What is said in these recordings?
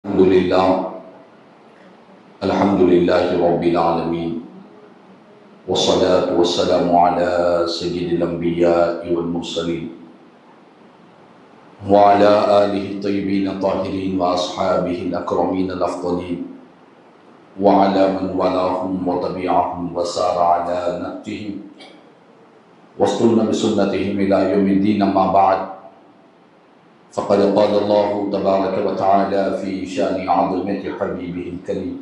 الحمد لله رب العالمين والصلاة والسلام على سيد الأنبياء والمرسلين وعلى آله الطيبين الطاهرين وأصحابه الأكرمين الأفضلين وعلى من والاهم وتبعهم وسار على نهجهم واستنى بسنتهم إلى يوم الدين. أما بعد، فقد قال الله تبارك وتعالى في شأن عظمة حبيبه الكريم: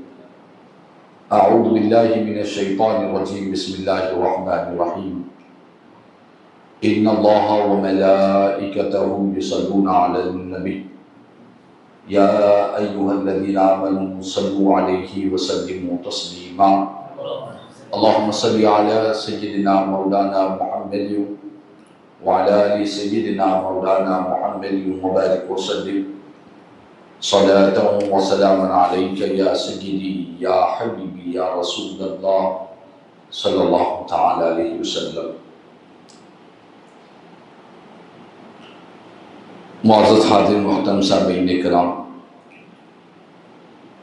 أعوذ بالله من الشيطان الرجيم، بسم الله الرحمن الرحيم. إن الله وملائكته يصلون على النبي يا أيها الذين آمنوا صلوا عليه وسلموا تسليما. اللهم صل على سيدنا مولانا محمد وعلى آل سيدنا مولانا محمد وبارك وسلم صلاة وسلاما عليك يا سيدي يا حبيبي يا رسول الله صلی اللہ تعالی علیہ وسلم. معزز حاضر محترم سامعین کرام،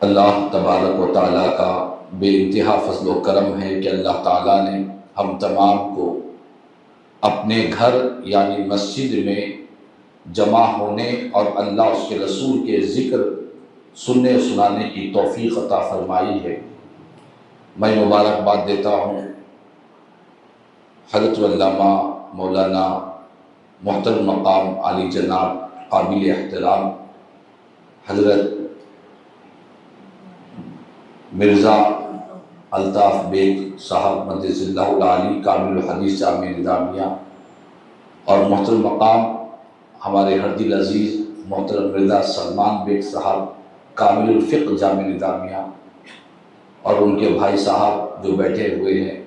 اللہ تبارک و تعالیٰ کا بے انتہا فضل و کرم ہے کہ اللہ تعالیٰ نے ہم تمام کو اپنے گھر یعنی مسجد میں جمع ہونے اور اللہ اس کے رسول کے ذکر سننے سنانے کی توفیق عطا فرمائی ہے. میں مبارکباد دیتا ہوں حضرت علامہ مولانا محترم مقام عالی جناب قابل احترام حضرت مرزا الطاف بیگ صاحب مدث اللہ العالی کامل الحدیث جامعہ نظامیہ، اور محترم مقام ہمارے ہر دل عزیز محترم مرزا سلمان بیگ صاحب کامل الفقہ جامعہ نظامیہ، اور ان کے بھائی صاحب جو بیٹھے ہوئے ہیں،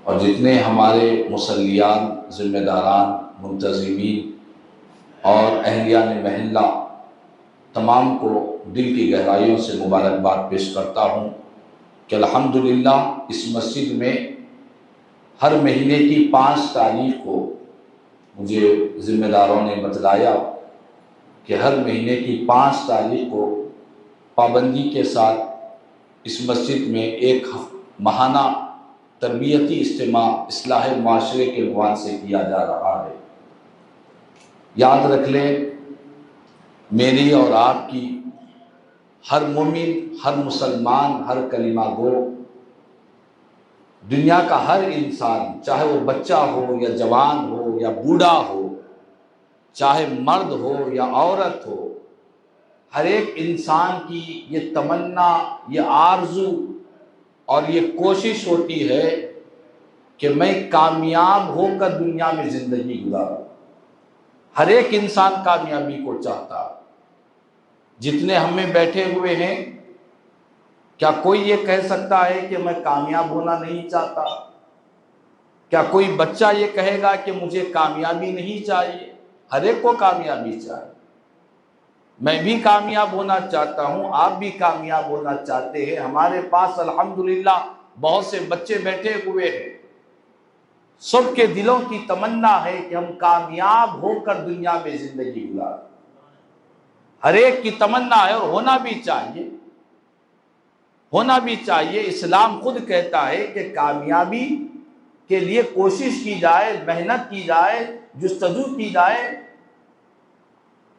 اور جتنے ہمارے مصلیان، ذمہ داران، منتظمین اور اہلیان محلہ، تمام کو دل کی گہرائیوں سے مبارکباد پیش کرتا ہوں کہ الحمدللہ اس مسجد میں ہر مہینے کی 5 تاریخ کو مجھے ذمہ داروں نے بتلایا کہ ہر مہینے کی 5 تاریخ کو پابندی کے ساتھ اس مسجد میں ایک ماہانہ تربیتی اجتماع اصلاح معاشرے کے عنوان سے کیا جا رہا ہے. یاد رکھ لیں، میری اور آپ کی، ہر مومن، ہر مسلمان، ہر کلمہ گو، دنیا کا ہر انسان، چاہے وہ بچہ ہو یا جوان ہو یا بوڑھا ہو، چاہے مرد ہو یا عورت ہو، ہر ایک انسان کی یہ تمنا، یہ آرزو اور یہ کوشش ہوتی ہے کہ میں کامیاب ہو کر دنیا میں زندگی گزاروں. ہر ایک انسان کامیابی کو چاہتا. جتنے ہم میں بیٹھے ہوئے ہیں، کیا کوئی یہ کہہ سکتا ہے کہ میں کامیاب ہونا نہیں چاہتا؟ کیا کوئی بچہ یہ کہے گا کہ مجھے کامیابی نہیں چاہیے؟ ہر ایک کو کامیابی چاہیے. میں بھی کامیاب ہونا چاہتا ہوں، آپ بھی کامیاب ہونا چاہتے ہیں. ہمارے پاس الحمدللہ بہت سے بچے بیٹھے ہوئے ہیں، سب کے دلوں کی تمنا ہے کہ ہم کامیاب ہو کر دنیا میں زندگی گزاریں. ہر ایک کی تمنا ہے، اور ہونا بھی چاہیے، ہونا بھی چاہیے. اسلام خود کہتا ہے کہ کامیابی کے لیے کوشش کی جائے، محنت کی جائے، جستجو کی جائے.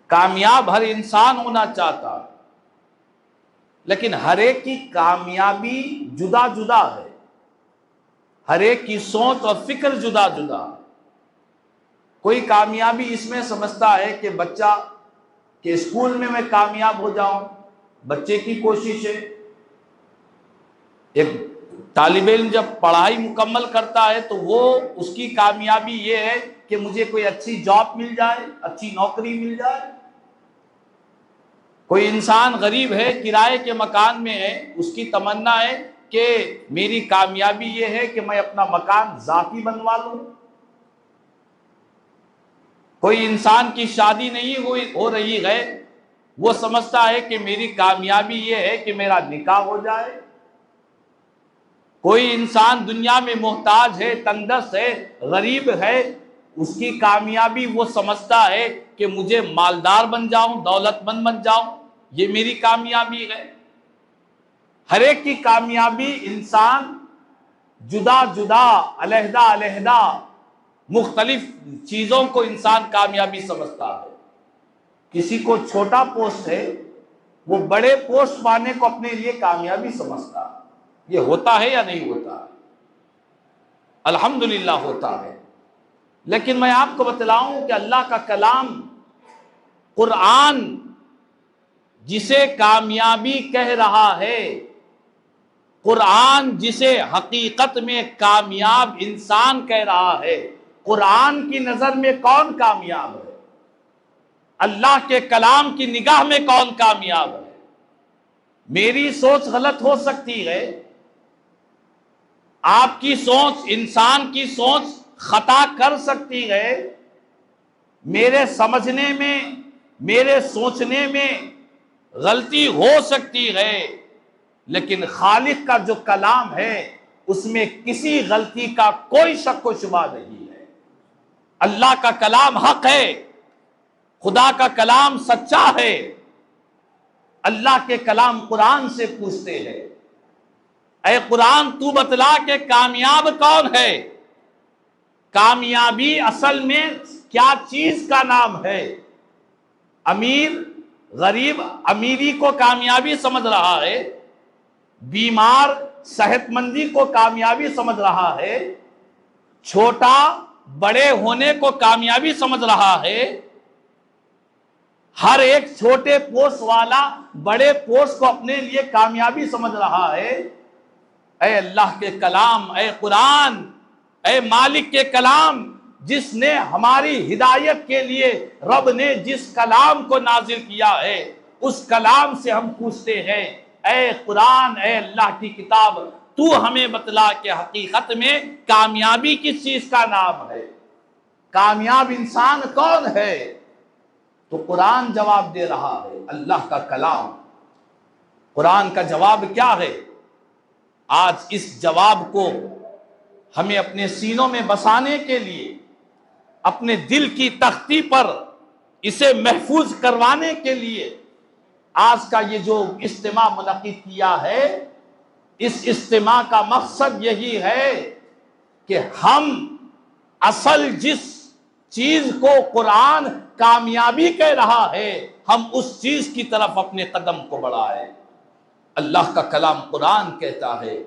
کامیاب ہر انسان ہونا چاہتا، لیکن ہر ایک کی کامیابی جدا جدا ہے، ہر ایک کی سوچ اور فکر جدا جدا. کوئی کامیابی اس میں سمجھتا ہے کہ بچہ کہ اسکول میں کامیاب ہو جاؤں، بچے کی کوشش ہے. ایک طالب علم جب پڑھائی مکمل کرتا ہے تو وہ اس کی کامیابی یہ ہے کہ مجھے کوئی اچھی جاب مل جائے، اچھی نوکری مل جائے. کوئی انسان غریب ہے، کرائے کے مکان میں ہے، اس کی تمنا ہے کہ میری کامیابی یہ ہے کہ میں اپنا مکان ذاتی بنوا لوں. کوئی انسان کی شادی نہیں ہو رہی ہے، وہ سمجھتا ہے کہ میری کامیابی یہ ہے کہ میرا نکاح ہو جائے. کوئی انسان دنیا میں محتاج ہے، تنگ دست ہے، غریب ہے، اس کی کامیابی وہ سمجھتا ہے کہ مجھے مالدار بن جاؤں، دولت مند بن جاؤں. یہ میری کامیابی ہے۔ ہر ایک کی کامیابی انسان جدا جدا علیحدہ علیحدہ مختلف چیزوں کو انسان کامیابی سمجھتا ہے۔ کسی کو چھوٹا پوسٹ ہے، وہ بڑے پوسٹ پانے کو اپنے لیے کامیابی سمجھتا ہے۔ یہ ہوتا ہے یا نہیں ہوتا؟ الحمدللہ ہوتا ہے۔ لیکن میں آپ کو بتلاؤں کہ اللہ کا کلام قرآن جسے کامیابی کہہ رہا ہے، قرآن جسے حقیقت میں کامیاب انسان کہہ رہا ہے، قرآن کی نظر میں کون کامیاب ہے؟ اللہ کے کلام کی نگاہ میں کون کامیاب ہے؟ میری سوچ غلط ہو سکتی ہے، آپ کی سوچ، انسان کی سوچ خطا کر سکتی ہے، میرے سمجھنے میں، میرے سوچنے میں غلطی ہو سکتی ہے، لیکن خالق کا جو کلام ہے اس میں کسی غلطی کا کوئی شک و شبہ نہیں ہے۔ اللہ کا کلام حق ہے، خدا کا کلام سچا ہے۔ اللہ کے کلام قرآن سے پوچھتے ہیں، اے قرآن تو بتلا کہ کامیاب کون ہے؟ کامیابی اصل میں کیا چیز کا نام ہے؟ امیر غریب امیری کو کامیابی سمجھ رہا ہے، بیمار صحت مندی کو کامیابی سمجھ رہا ہے، چھوٹا بڑے ہونے کو کامیابی سمجھ رہا ہے، ہر ایک چھوٹے پوسٹ والا بڑے پوسٹ کو اپنے لیے کامیابی سمجھ رہا ہے۔ اے اللہ کے کلام، اے قرآن، اے مالک کے کلام، جس نے ہماری ہدایت کے لیے رب نے جس کلام کو نازل کیا ہے، اس کلام سے ہم پوچھتے ہیں، اے قرآن، اے اللہ کی کتاب، تو ہمیں بتلا کہ حقیقت میں کامیابی کس چیز کا نام ہے؟ کامیاب انسان کون ہے؟ تو قرآن جواب دے رہا ہے، اللہ کا کلام۔ قرآن کا جواب کیا ہے؟ آج اس جواب کو ہمیں اپنے سینوں میں بسانے کے لیے، اپنے دل کی تختی پر اسے محفوظ کروانے کے لیے آج کا یہ جو اجتماع منعقد کیا ہے، اس اجتماع کا مقصد یہی ہے کہ ہم اصل جس چیز کو قرآن کامیابی کہہ رہا ہے، ہم اس چیز کی طرف اپنے قدم کو بڑھائیں۔ اللہ کا کلام قرآن کہتا ہے،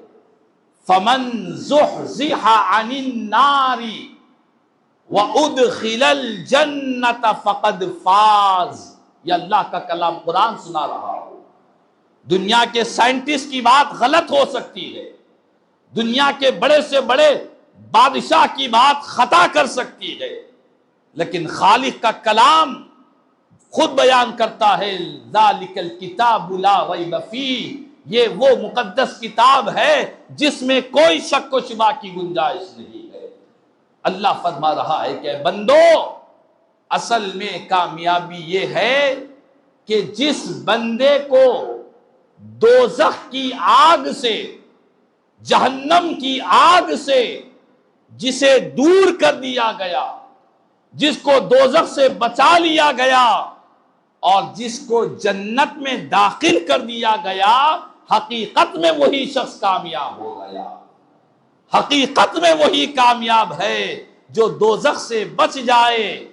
فَمَن زُحْزِحَ عَنِ النَّارِ وَأُدْخِلَ الْجَنَّةَ فَقَدْ فَازَ۔ یہ اللہ کا کلام قرآن سنا رہا ہو۔ دنیا کے سائنٹسٹ کی بات غلط ہو سکتی ہے، دنیا کے بڑے سے بڑے بادشاہ کی بات خطا کر سکتی ہے، لیکن خالق کا کلام خود بیان کرتا ہے، ذَلِكَ الْكِتَابُ لَا رَيْبَ فِيهِ، یہ وہ مقدس کتاب ہے جس میں کوئی شک و شبہ کی گنجائش نہیں ہے۔ اللہ فرما رہا ہے کہ بندو، اصل میں کامیابی یہ ہے کہ جس بندے کو دوزخ کی آگ سے، جہنم کی آگ سے جسے دور کر دیا گیا، جس کو دوزخ سے بچا لیا گیا اور جس کو جنت میں داخل کر دیا گیا، حقیقت میں وہی شخص کامیاب ہو گیا۔ حقیقت میں وہی کامیاب ہے جو دوزخ سے بچ جائے،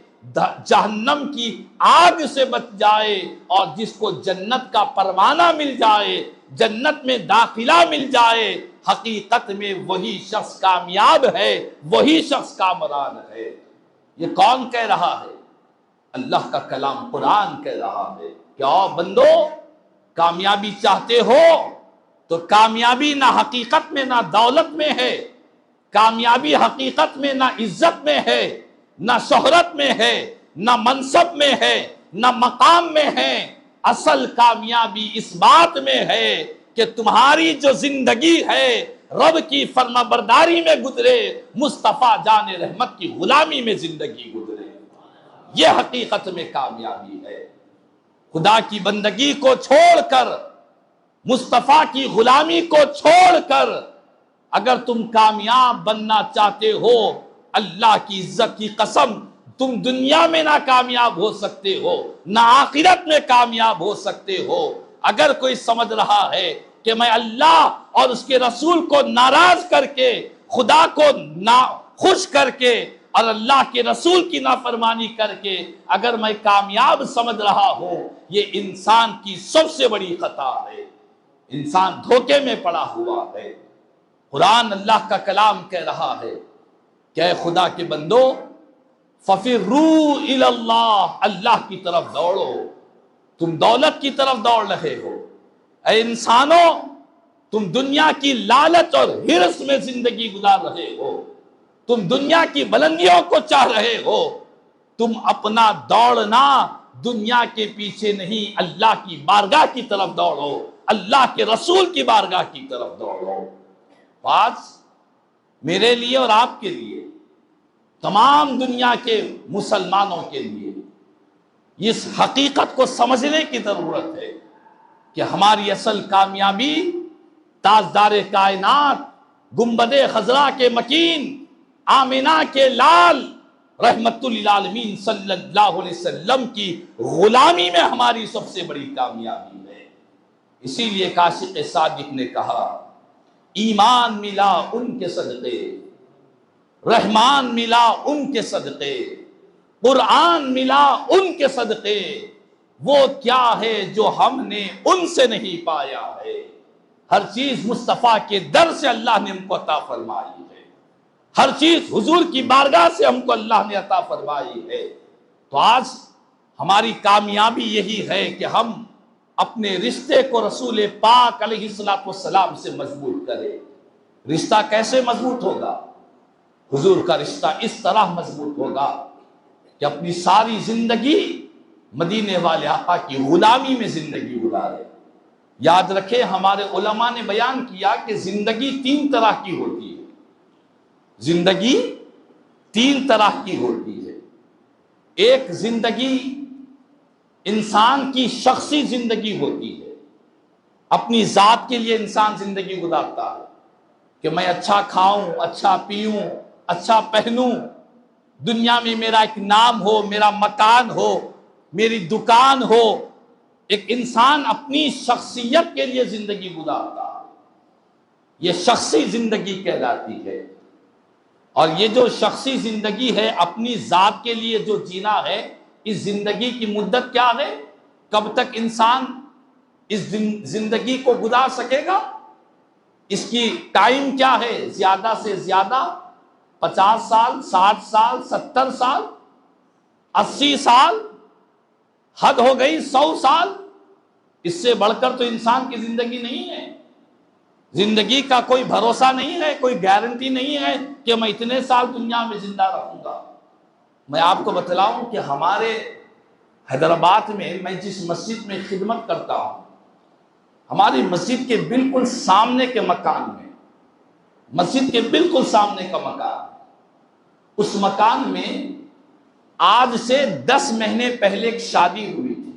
جہنم کی آگ سے بچ جائے، اور جس کو جنت کا پروانہ مل جائے، جنت میں داخلہ مل جائے۔ حقیقت میں وہی شخص کامیاب ہے، وہی شخص کامران ہے۔ یہ کون کہہ رہا ہے؟ اللہ کا کلام قرآن کہہ رہا ہے کہ آؤ بندو، کامیابی چاہتے ہو تو کامیابی نہ حقیقت میں نہ دولت میں ہے، کامیابی حقیقت میں نہ عزت میں ہے، نہ شہرت میں ہے، نہ منصب میں ہے، نہ مقام میں ہے۔ اصل کامیابی اس بات میں ہے کہ تمہاری جو زندگی ہے رب کی فرما برداری میں گزرے، مصطفیٰ جان رحمت کی غلامی میں زندگی گزرے۔ یہ حقیقت میں کامیابی ہے۔ خدا کی بندگی کو چھوڑ کر، مصطفیٰ کی غلامی کو چھوڑ کر اگر تم کامیاب بننا چاہتے ہو، اللہ کی عزت کی قسم، تم دنیا میں نہ کامیاب ہو سکتے ہو نہ آخرت میں کامیاب ہو سکتے ہو۔ اگر کوئی سمجھ رہا ہے کہ میں اللہ اور اس کے رسول کو ناراض کر کے، خدا کو خوش کر کے اور اللہ کے رسول کی نافرمانی کر کے اگر میں کامیاب سمجھ رہا ہوں، یہ انسان کی سب سے بڑی خطا ہے، انسان دھوکے میں پڑا ہوا ہے۔ قرآن اللہ کا کلام کہہ رہا ہے کہ اے خدا کے بندو، فَفِرُّوا إِلَى اللَّهِ، اللہ کی طرف دوڑو۔ تم دولت کی طرف دوڑ رہے ہو، اے انسانوں تم دنیا کی لالچ اور ہرس میں زندگی گزار رہے ہو، تم دنیا کی بلندیوں کو چاہ رہے ہو، تم اپنا دوڑنا دنیا کے پیچھے نہیں، اللہ کی بارگاہ کی طرف دوڑو، اللہ کے رسول کی بارگاہ کی طرف دوڑو۔ آج میرے لیے اور آپ کے لیے، تمام دنیا کے مسلمانوں کے لیے اس حقیقت کو سمجھنے کی ضرورت ہے کہ ہماری اصل کامیابی تاجدار کائنات، گنبد خضرا کے مکین، آمینہ کے لال، رحمت للعالمین صلی اللہ علیہ وسلم کی غلامی میں ہماری سب سے بڑی کامیابی ہے۔ اسی لیے عاشق صادق نے کہا، ایمان ملا ان کے صدقے، رحمان ملا ان کے صدقے، قرآن ملا ان کے صدقے، وہ کیا ہے جو ہم نے ان سے نہیں پایا ہے۔ ہر چیز مصطفیٰ کے در سے اللہ نے ہم کو عطا فرمائی ہے، ہر چیز حضور کی بارگاہ سے ہم کو اللہ نے عطا فرمائی ہے۔ تو آج ہماری کامیابی یہی ہے کہ ہم اپنے رشتے کو رسول پاک علیہ السلام سے مضبوط کریں۔ رشتہ کیسے مضبوط ہوگا؟ حضور کا رشتہ اس طرح مضبوط ہوگا کہ اپنی ساری زندگی مدینے والے آقا کی غلامی میں زندگی گزارے۔ یاد رکھیں، ہمارے علماء نے بیان کیا کہ زندگی 3 طرح کی ہوتی ہے، زندگی 3 طرح کی ہوتی ہے۔ ایک زندگی انسان کی شخصی زندگی ہوتی ہے، اپنی ذات کے لیے انسان زندگی گزارتا ہے کہ میں اچھا کھاؤں، اچھا پیوں، اچھا پہنوں، دنیا میں میرا ایک نام ہو، میرا مکان ہو، میری دکان ہو۔ ایک انسان اپنی شخصیت کے لیے زندگی گزارتا ہے، یہ شخصی زندگی کہلاتی ہے۔ اور یہ جو شخصی زندگی ہے، اپنی ذات کے لیے جو جینا ہے، اس زندگی کی مدت کیا ہے؟ کب تک انسان اس زندگی کو گزار سکے گا؟ اس کی ٹائم کیا ہے؟ زیادہ سے زیادہ 50 سال، 60 سال، 70 سال، 80 سال، حد ہو گئی 100 سال۔ اس سے بڑھ کر تو انسان کی زندگی نہیں ہے۔ زندگی کا کوئی بھروسہ نہیں ہے، کوئی گارنٹی نہیں ہے کہ میں اتنے سال دنیا میں زندہ رہوں گا۔ میں آپ کو بتلاؤں کہ ہمارے حیدرآباد میں، میں جس مسجد میں خدمت کرتا ہوں، ہماری مسجد کے بالکل سامنے کے مکان میں، مسجد کے بالکل سامنے کا مکان، اس مکان میں آج سے 10 مہینے پہلے ایک شادی ہوئی تھی۔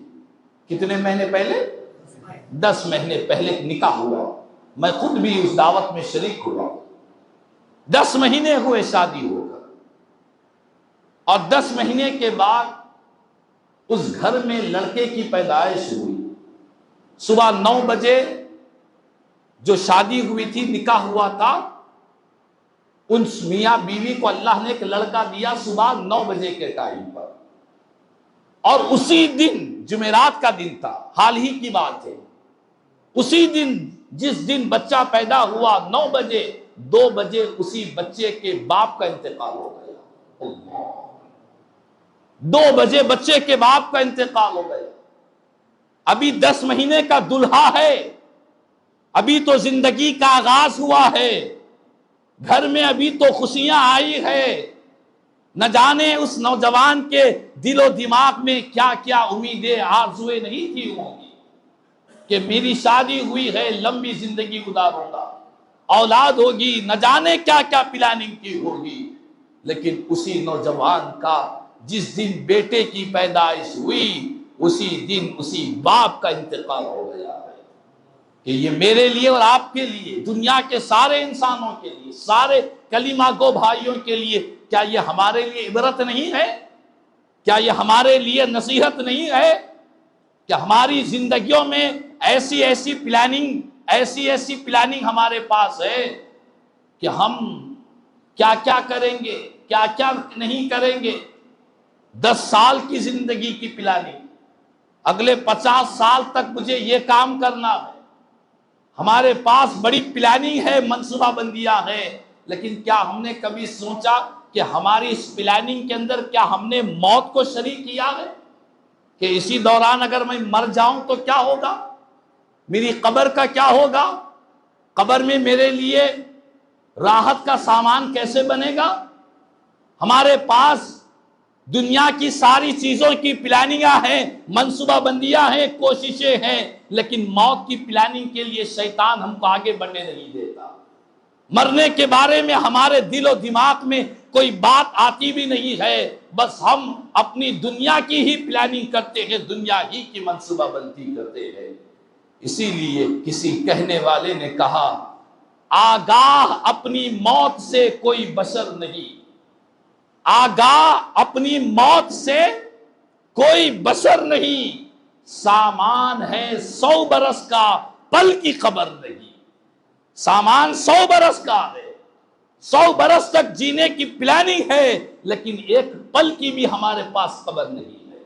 کتنے مہینے پہلے؟ 10 مہینے پہلے ایک نکاح ہوا، میں خود بھی اس دعوت میں شریک ہوا۔ 10 مہینے ہوئے شادی ہو کر، اور 10 مہینے کے بعد اس گھر میں لڑکے کی پیدائش ہوئی۔ صبح 9 بجے جو شادی ہوئی تھی، نکاح ہوا تھا، ان میاں بیوی کو اللہ نے ایک لڑکا دیا صبح 9 بجے کے ٹائم پر۔ اور اسی دن، جمعرات کا دن تھا، حال ہی کی بات ہے، اسی دن جس دن بچہ پیدا ہوا 9 بجے، 2 بجے اسی بچے کے باپ کا انتقال ہو گیا۔ 2 بجے بچے کے باپ کا انتقال ہو گیا۔ ابھی 10 مہینے کا دلہا ہے، ابھی تو زندگی کا آغاز ہوا ہے، گھر میں ابھی تو خوشیاں آئی ہے۔ نہ جانے اس نوجوان کے دل و دماغ میں کیا کیا امیدیں، آرزویں نہیں تھی ہوں گی کہ میری شادی ہوئی ہے، لمبی زندگی گزاروں گا، اولاد ہوگی، نہ جانے کیا کیا پلاننگ کی ہوگی۔ لیکن اسی نوجوان کا جس دن بیٹے کی پیدائش ہوئی، اسی دن اسی باپ کا انتقال ہو گیا ہے۔ کہ یہ میرے لیے اور آپ کے لیے، دنیا کے سارے انسانوں کے لیے، سارے کلمہ گو بھائیوں کے لیے، کیا یہ ہمارے لیے عبرت نہیں ہے کیا یہ ہمارے لیے نصیحت نہیں ہے کہ ہماری زندگیوں میں ایسی ایسی پلاننگ ہمارے پاس ہے کہ ہم کیا کیا کریں گے، کیا کیا نہیں کریں گے؟ 10 سال کی زندگی کی پلاننگ، اگلے 50 سال تک مجھے یہ کام کرنا ہے۔ ہمارے پاس بڑی پلاننگ ہے، منصوبہ بندیاں ہیں، لیکن کیا ہم نے کبھی سوچا کہ ہماری اس پلاننگ کے اندر کیا ہم نے موت کو شریک کیا ہے؟ کہ اسی دوران اگر میں مر جاؤں تو کیا ہوگا؟ میری قبر کا کیا ہوگا؟ قبر میں میرے لیے راحت کا سامان کیسے بنے گا؟ ہمارے پاس دنیا کی ساری چیزوں کی پلاننگاں ہیں، منصوبہ بندیاں ہیں، کوششیں ہیں، لیکن موت کی پلاننگ کے لیے شیطان ہم کو آگے بڑھنے نہیں دیتا۔ مرنے کے بارے میں ہمارے دل و دماغ میں کوئی بات آتی بھی نہیں ہے، بس ہم اپنی دنیا کی ہی پلاننگ کرتے ہیں، دنیا ہی کی منصوبہ بندی کرتے ہیں۔ اسی لیے کسی کہنے والے نے کہا، آگاہ اپنی موت سے کوئی بشر نہیں، آگاہ اپنی موت سے کوئی بشر نہیں، سامان ہے 100 برس کا، پل کی خبر نہیں۔ سامان 100 برس کا ہے، 100 برس تک جینے کی پلاننگ ہے، لیکن ایک پل کی بھی ہمارے پاس خبر نہیں ہے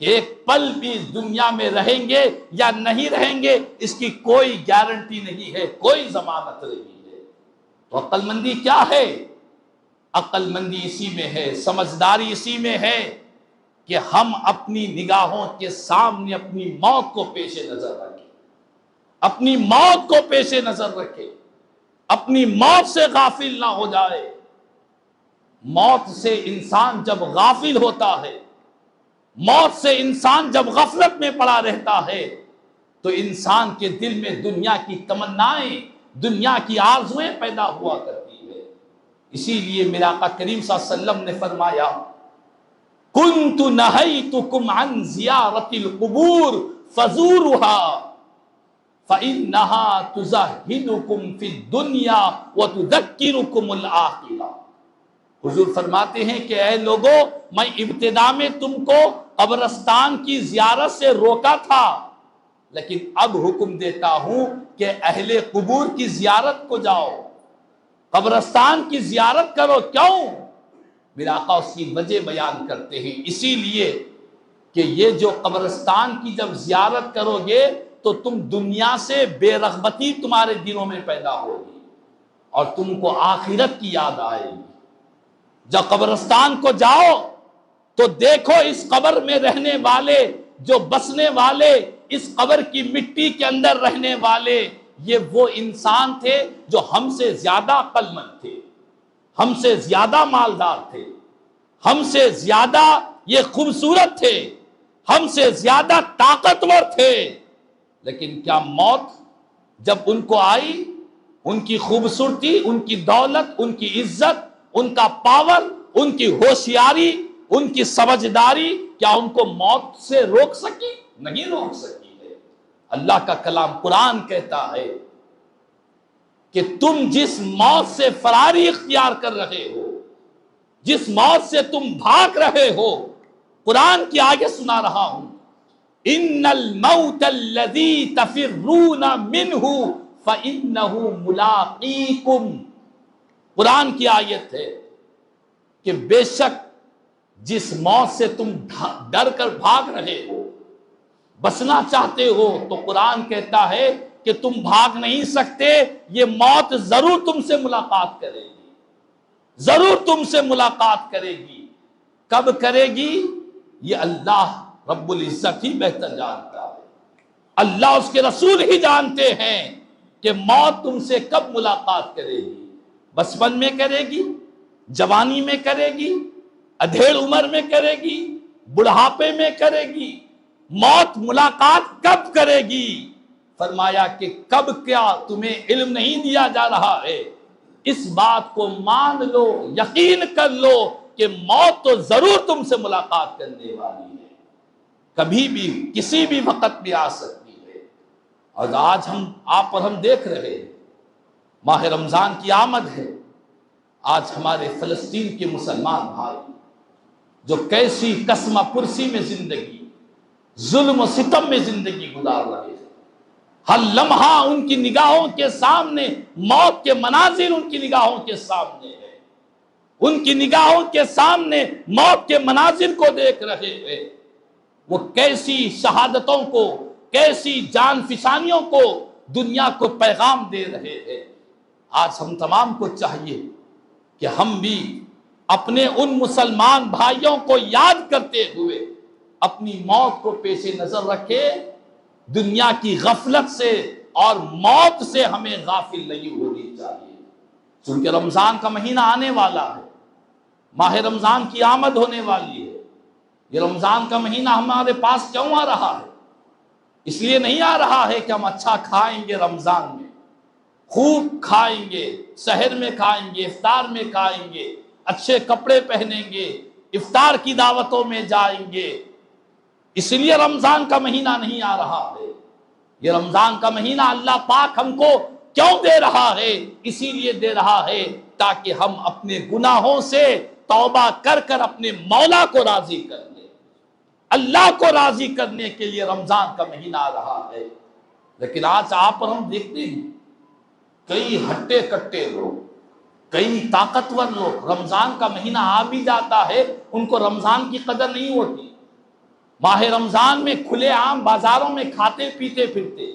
کہ ایک پل بھی دنیا میں رہیں گے یا نہیں رہیں گے، اس کی کوئی گارنٹی نہیں ہے، کوئی ضمانت نہیں ہے۔ تو عقل مندی کیا ہے؟ عقل مندی اسی میں ہے، سمجھداری اسی میں ہے کہ ہم اپنی نگاہوں کے سامنے اپنی موت کو پیش نظر رکھیں، اپنی موت کو پیش نظر رکھیں، اپنی موت سے غافل نہ ہو جائے۔ موت سے انسان جب غافل ہوتا ہے، موت سے انسان جب غفلت میں پڑا رہتا ہے، تو انسان کے دل میں دنیا کی تمنائیں، دنیا کی آرزویں پیدا ہوا کرتی ہے۔ اسی لیے میرے آقا کریم صلی اللہ علیہ وسلم نے فرمایا، كنت نہیتکم عن زیارت القبور فزورها فإنها تزہدکم فی الدنیا وتذکرکم الآخرہ۔ حضور فرماتے ہیں کہ اے لوگو، میں ابتدا میں تم کو قبرستان کی زیارت سے روکا تھا، لیکن اب حکم دیتا ہوں کہ اہل قبور کی زیارت کو جاؤ، قبرستان کی زیارت کرو۔ کیوں؟ میرا آقا اس کی وجہ بیان کرتے ہیں، اسی لیے کہ یہ جو قبرستان کی جب زیارت کرو گے تو تم دنیا سے بے رغبتی تمہارے دلوں میں پیدا ہوگی اور تم کو آخرت کی یاد آئے گی۔ جب قبرستان کو جاؤ تو دیکھو اس قبر میں رہنے والے، جو بسنے والے، اس قبر کی مٹی کے اندر رہنے والے، یہ وہ انسان تھے جو ہم سے زیادہ عقل مند تھے، ہم سے زیادہ مالدار تھے، ہم سے زیادہ یہ خوبصورت تھے، ہم سے زیادہ طاقتور تھے، لیکن کیا موت جب ان کو آئی، ان کی خوبصورتی، ان کی دولت، ان کی عزت، ان کا پاور، ان کی ہوشیاری، ان کی سمجھداری، کیا ان کو موت سے روک سکی؟ نہیں روک سکی ہے۔ اللہ کا کلام قرآن کہتا ہے کہ تم جس موت سے فراری اختیار کر رہے ہو، جس موت سے تم بھاگ رہے ہو، قرآن کی آگے سنا رہا ہوں، ان الموت الذی تفرون منہ فانہ ملاقیکم۔ قرآن کی آیت ہے کہ بے شک جس موت سے تم ڈر کر بھاگ رہے ہو، بچنا چاہتے ہو، تو قرآن کہتا ہے کہ تم بھاگ نہیں سکتے، یہ موت ضرور تم سے ملاقات کرے گی، ضرور تم سے ملاقات کرے گی۔ کب کرے گی؟ یہ اللہ رب العزت ہی بہتر جانتا ہے، اللہ اس کے رسول ہی جانتے ہیں کہ موت تم سے کب ملاقات کرے گی۔ بچپن میں کرے گی، جوانی میں کرے گی، ادھیڑ عمر میں کرے گی، بڑھاپے میں کرے گی، موت ملاقات کب کرے گی؟ فرمایا کہ کب کیا تمہیں علم نہیں دیا جا رہا ہے، اس بات کو مان لو، یقین کر لو کہ موت تو ضرور تم سے ملاقات کرنے والی ہے، کبھی بھی کسی بھی وقت بھی آ سکتی ہے۔ اور آج آپ اور ہم دیکھ رہے ہیں، ماہ رمضان کی آمد ہے، آج ہمارے فلسطین کے مسلمان بھائی جو کیسی قسمہ پرسی میں زندگی، ظلم و ستم میں زندگی گزار رہے ہیں، ہر لمحہ ان کی نگاہوں کے سامنے موت کے مناظر ان کی نگاہوں کے سامنے ہے، ان کی نگاہوں کے سامنے موت کے مناظر کو دیکھ رہے ہیں، وہ کیسی شہادتوں کو، کیسی جان فشانیوں کو دنیا کو پیغام دے رہے ہیں۔ آج ہم تمام کو چاہیے کہ ہم بھی اپنے ان مسلمان بھائیوں کو یاد کرتے ہوئے اپنی موت کو پیش نظر رکھے، دنیا کی غفلت سے اور موت سے ہمیں غافل نہیں ہونی چاہیے۔ چونکہ رمضان کا مہینہ آنے والا ہے، ماہ رمضان کی آمد ہونے والی ہے۔ یہ رمضان کا مہینہ ہمارے پاس کیوں آ رہا ہے؟ اس لیے نہیں آ رہا ہے کہ ہم اچھا کھائیں گے، رمضان میں خوب کھائیں گے، سحر میں کھائیں گے، افطار میں کھائیں گے، اچھے کپڑے پہنیں گے، افطار کی دعوتوں میں جائیں گے، اس لیے رمضان کا مہینہ نہیں آ رہا ہے۔ یہ رمضان کا مہینہ اللہ پاک ہم کو کیوں دے رہا ہے؟ اسی لیے دے رہا ہے تاکہ ہم اپنے گناہوں سے توبہ کر کر اپنے مولا کو راضی کر لیں۔ اللہ کو راضی کرنے کے لیے رمضان کا مہینہ آ رہا ہے۔ لیکن آج آپ اور ہم دیکھتے ہیں کئی ہٹے کٹے لوگ، کئی طاقتور لوگ، رمضان کا مہینہ آ بھی جاتا ہے ان کو رمضان کی قدر نہیں ہوتی۔ ماہ رمضان میں کھلے عام بازاروں میں کھاتے پیتے پھرتے۔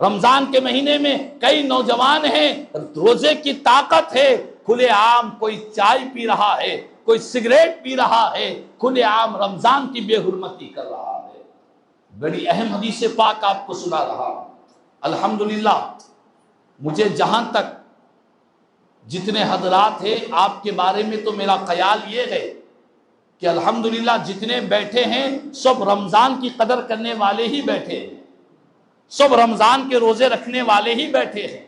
رمضان کے مہینے میں کئی نوجوان ہیں، روزے کی طاقت ہے، کھلے عام کوئی چائے پی رہا ہے، کوئی سگریٹ پی رہا ہے، کھلے عام رمضان کی بے حرمتی کر رہا ہے۔ بڑی اہم حدیث پاک آپ کو سنا رہا ہوں۔ الحمدللہ مجھے جہاں تک جتنے حضرات ہیں آپ کے بارے میں تو میرا خیال یہ ہے کہ الحمدللہ جتنے بیٹھے ہیں سب رمضان کی قدر کرنے والے ہی بیٹھے ہیں، سب رمضان کے روزے رکھنے والے ہی بیٹھے ہیں،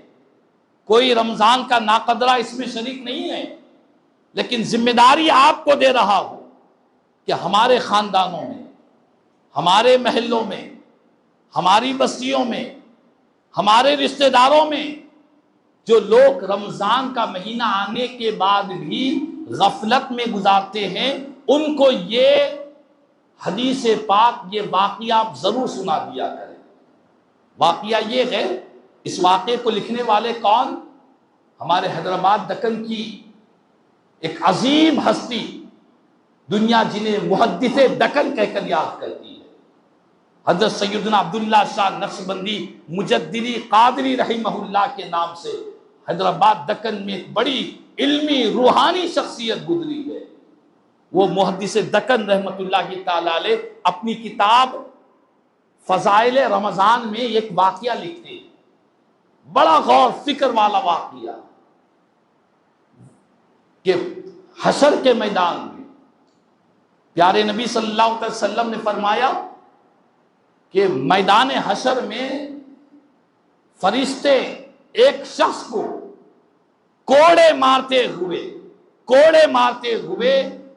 کوئی رمضان کا ناقدرہ اس میں شریک نہیں ہے۔ لیکن ذمہ داری آپ کو دے رہا ہوں کہ ہمارے خاندانوں میں، ہمارے محلوں میں، ہماری بستیوں میں، ہمارے رشتہ داروں میں جو لوگ رمضان کا مہینہ آنے کے بعد بھی غفلت میں گزارتے ہیں، ان کو یہ حدیث پاک، یہ واقعہ آپ ضرور سنا دیا کریں۔ واقعہ یہ ہے، اس واقعے کو لکھنے والے کون؟ ہمارے حیدرآباد دکن کی ایک عظیم ہستی، دنیا جنہیں محدث دکن کہہ کر یاد کرتی ہے، حضرت سیدنا عبداللہ شاہ نقشبندی مجددی قادری رحمہ اللہ کے نام سے حیدرآباد دکن میں ایک بڑی علمی روحانی شخصیت گزری ہے۔ وہ محدث دکن رحمت اللہ تعالی علیہ اپنی کتاب فضائل رمضان میں ایک واقعہ لکھتے ہیں، بڑا غور فکر والا واقعہ، کہ حشر کے میدان میں پیارے نبی صلی اللہ علیہ وسلم نے فرمایا کہ میدان حشر میں فرشتے ایک شخص کو کوڑے مارتے ہوئے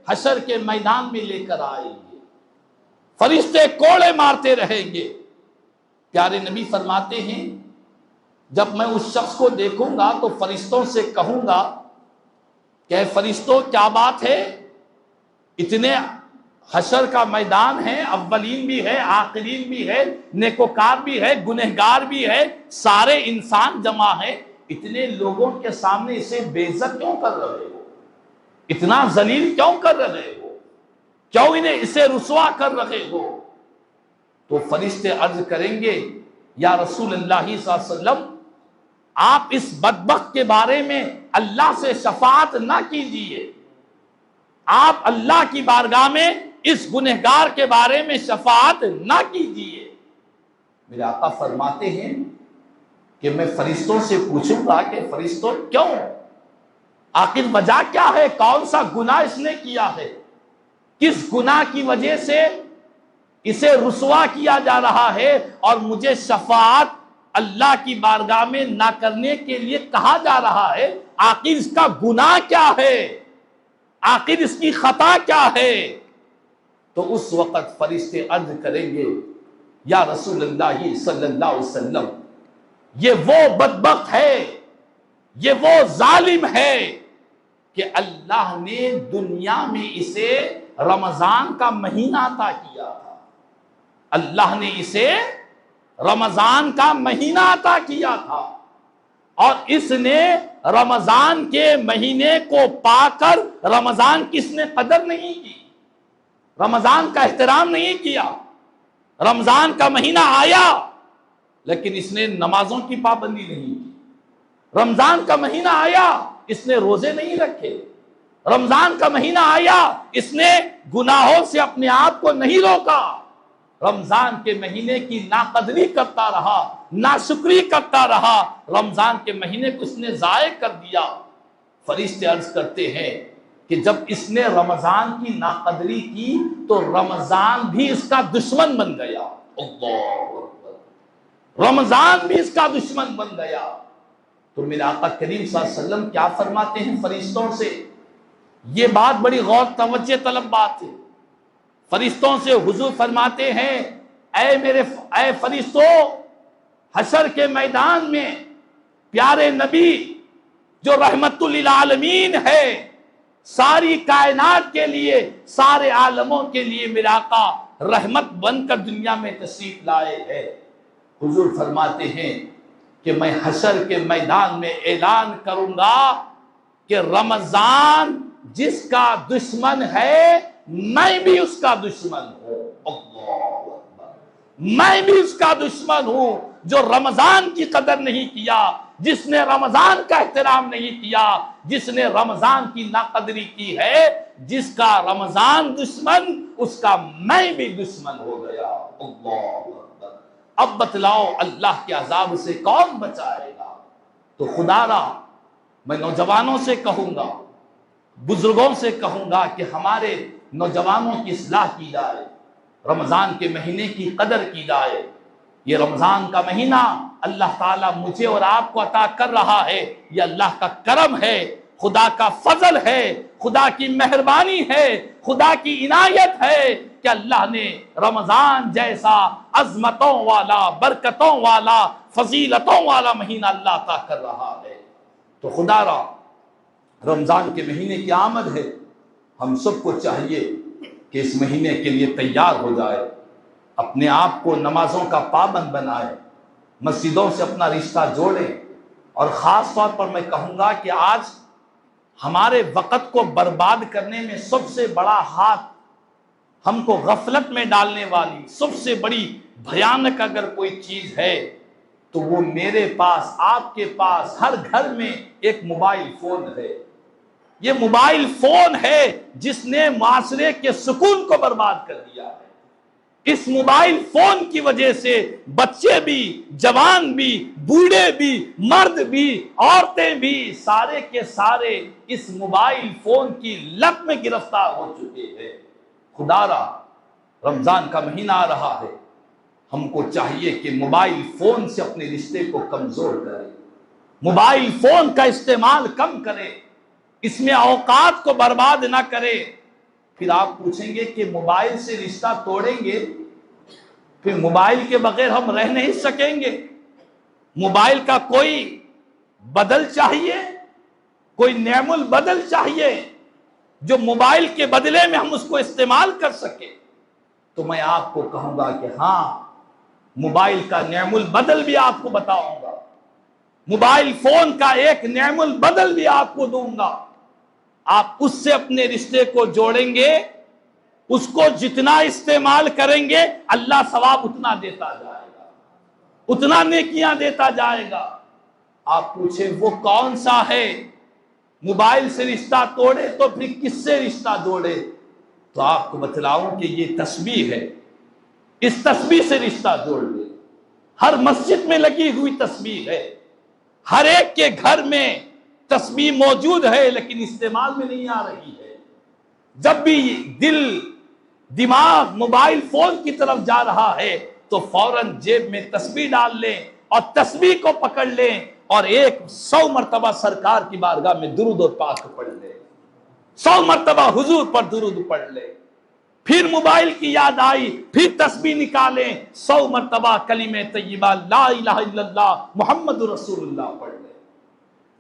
حشر کے میدان میں لے کر آئیں گے، فرشتے کوڑے مارتے رہیں گے۔ پیارے نبی فرماتے ہیں جب میں اس شخص کو دیکھوں گا تو فرشتوں سے کہوں گا کہ فرشتوں کیا بات ہے، اتنے حشر کا میدان ہے، اولین بھی ہے، آخرین بھی ہے، نیکوکار بھی ہے، گنہگار بھی ہے، سارے انسان جمع ہیں، اتنے لوگوں کے سامنے اسے بے عزت کیوں کر رہے ہو، اتنا ذلیل کیوں کر رہے ہو، کیوں انہیں اسے رسوا کر رہے ہو؟ تو فرشتے عرض کریں گے یا رسول اللہ صلی اللہ علیہ وسلم، آپ اس بدبخت کے بارے میں اللہ سے شفاعت نہ کیجیے، آپ اللہ کی بارگاہ میں اس گنہگار کے بارے میں شفاعت نہ کیجیے۔ میرے آقا فرماتے ہیں کہ میں فرشتوں سے پوچھوں گا کہ فرشتوں کیوں، آخر وجہ کیا ہے، کون سا گناہ اس نے کیا ہے، کس گناہ کی وجہ سے اسے رسوا کیا جا رہا ہے اور مجھے شفاعت اللہ کی بارگاہ میں نہ کرنے کے لیے کہا جا رہا ہے، آخر اس کا گناہ کیا ہے، آخر اس کی خطا کیا ہے؟ تو اس وقت فرشتے عرض کریں گے یا رسول اللہ صلی اللہ علیہ وسلم، یہ وہ بدبخت ہے، یہ وہ ظالم ہے کہ اللہ نے دنیا میں اسے رمضان کا مہینہ عطا کیا تھا، اللہ نے اسے رمضان کا مہینہ عطا کیا تھا، اور اس نے رمضان کے مہینے کو پا کر رمضان کی اس نے قدر نہیں کی، رمضان کا احترام نہیں کیا۔ رمضان کا مہینہ آیا لیکن اس نے نمازوں کی پابندی نہیں کی، رمضان کا مہینہ آیا اس نے روزے نہیں رکھے، رمضان کا مہینہ آیا اس نے گناہوں سے اپنے آپ کو نہیں روکا، رمضان کے مہینے کی ناقدری کرتا رہا، ناشکری کرتا رہا، رمضان کے مہینے کو اس نے ضائع کر دیا۔ فرشتے عرض کرتے ہیں کہ جب اس نے رمضان کی ناقدری کی تو رمضان بھی اس کا دشمن بن گیا۔ اللہ اکبر، رمضان بھی اس کا دشمن بن گیا۔ تو میرے آقا کریم صلی اللہ علیہ وسلم کیا فرماتے ہیں فرشتوں سے؟ یہ بات بڑی غور توجہ طلب بات ہے۔ فرشتوں سے حضور فرماتے ہیں اے فرشتوں، حشر کے میدان میں پیارے نبی جو رحمت للعالمین ہے، ساری کائنات کے لیے، سارے عالموں کے لیے میرا آقا رحمت بن کر دنیا میں تشریف لائے ہیں۔ حضور فرماتے ہیں کہ میں حشر کے میدان میں اعلان کروں گا کہ رمضان جس کا دشمن ہے میں بھی اس کا دشمن ہوں۔ اللہ اکبر، میں بھی اس کا دشمن ہوں۔ جو رمضان کی قدر نہیں کیا، جس نے رمضان کا احترام نہیں کیا، جس نے رمضان کی ناقدری کی ہے، جس کا رمضان دشمن، اس کا میں بھی دشمن ہو گیا۔ اللہ اکبر۔ اب بتلاؤ اللہ کے عذاب سے کون بچائے گا؟ تو خدا را میں نوجوانوں سے کہوں گا، بزرگوں سے کہوں گا کہ ہمارے نوجوانوں کی اصلاح کی جائے، رمضان کے مہینے کی قدر کی جائے۔ یہ رمضان کا مہینہ اللہ تعالیٰ مجھے اور آپ کو عطا کر رہا ہے، یہ اللہ کا کرم ہے، خدا کا فضل ہے، خدا کی مہربانی ہے، خدا کی عنایت ہے کہ اللہ نے رمضان جیسا عظمتوں والا، برکتوں والا، فضیلتوں والا مہینہ اللہ عطا کر رہا ہے۔ تو خدا را رمضان کے مہینے کی آمد ہے، ہم سب کو چاہیے کہ اس مہینے کے لیے تیار ہو جائے، اپنے آپ کو نمازوں کا پابند بنائے، مسجدوں سے اپنا رشتہ جوڑے، اور خاص طور پر میں کہوں گا کہ آج ہمارے وقت کو برباد کرنے میں سب سے بڑا ہاتھ، ہم کو غفلت میں ڈالنے والی سب سے بڑی بھیانک اگر کوئی چیز ہے تو وہ میرے پاس، آپ کے پاس، ہر گھر میں ایک موبائل فون ہے۔ یہ موبائل فون ہے جس نے معاشرے کے سکون کو برباد کر دیا ہے۔ اس موبائل فون کی وجہ سے بچے بھی، جوان بھی، بوڑھے بھی، مرد بھی، عورتیں بھی، سارے کے سارے اس موبائل فون کی لت میں گرفتار ہو چکے ہیں۔ خدا را رمضان کا مہینہ آ رہا ہے، ہم کو چاہیے کہ موبائل فون سے اپنے رشتے کو کمزور کریں، موبائل فون کا استعمال کم کریں، اس میں اوقات کو برباد نہ کرے۔ پھر آپ پوچھیں گے کہ موبائل سے رشتہ توڑیں گے، پھر موبائل کے بغیر ہم رہ نہیں سکیں گے؟ موبائل کا کوئی بدل چاہیے، کوئی نعم البدل چاہیے جو موبائل کے بدلے میں ہم اس کو استعمال کر سکیں۔ تو میں آپ کو کہوں گا کہ ہاں، موبائل کا نعم البدل بھی آپ کو بتاؤں گا، موبائل فون کا ایک نعم البدل بھی آپ کو دوں گا۔ آپ اس سے اپنے رشتے کو جوڑیں گے، اس کو جتنا استعمال کریں گے اللہ ثواب اتنا دیتا جائے گا، اتنا نیکیاں دیتا جائے گا۔ آپ پوچھیں وہ کون سا ہے؟ موبائل سے رشتہ توڑے تو پھر کس سے رشتہ جوڑے؟ تو آپ کو بتلاؤں کہ یہ تسبیح ہے، اس تسبیح سے رشتہ جوڑ لے۔ ہر مسجد میں لگی ہوئی تسبیح ہے، ہر ایک کے گھر میں تسبیح موجود ہے لیکن استعمال میں نہیں آ رہی ہے۔ جب بھی دل، دماغ موبائل فون کی طرف جا رہا ہے تو فوراً جیب میں تسبیح ڈال لیں اور تسبیح کو پکڑ لیں اور 100 مرتبہ سرکار کی بارگاہ میں درود و پاک پڑھ لیں، 100 مرتبہ حضور پر درود پڑھ لیں۔ پھر موبائل کی یاد آئی، پھر تسبیح نکالیں، 100 مرتبہ کلمہ طیبہ لا الہ الا اللہ محمد رسول اللہ پڑھ لیں۔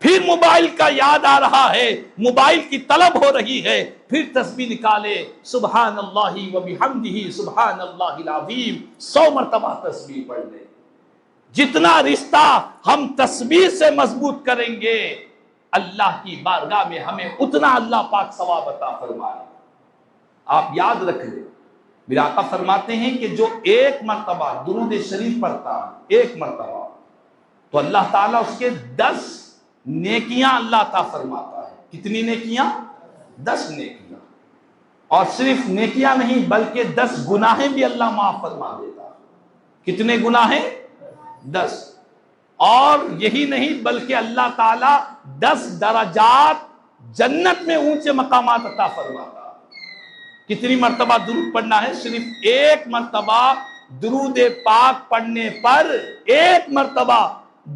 پھر موبائل کا یاد آ رہا ہے، موبائل کی طلب ہو رہی ہے، پھر تسبیح نکالے، سبحان اللہ و بحمدہ سبحان اللہ العظیم، 100 مرتبہ تسبیح پڑھ لے۔ جتنا رشتہ ہم تسبیح سے مضبوط کریں گے، اللہ کی بارگاہ میں ہمیں اتنا اللہ پاک ثواب عطا فرمائے۔ آپ یاد رکھ لیں، میرے آقا فرماتے ہیں کہ جو ایک مرتبہ درود شریف پڑھتا ہے، ایک مرتبہ، تو اللہ تعالیٰ اس کے 10 نیکیاں اللہ عطا فرماتا ہے۔ کتنی نیکیاں؟ 10 نیکیاں۔ اور صرف نیکیاں نہیں بلکہ 10 گناہیں بھی اللہ معاف فرما دیتا ہے۔ کتنے گناہیں؟ 10۔ اور یہی نہیں بلکہ اللہ تعالیٰ 10 درجات جنت میں اونچے مقامات عطا فرماتا ہے۔ کتنی مرتبہ درود پڑھنا ہے؟ صرف ایک مرتبہ درود پاک پڑھنے پر، ایک مرتبہ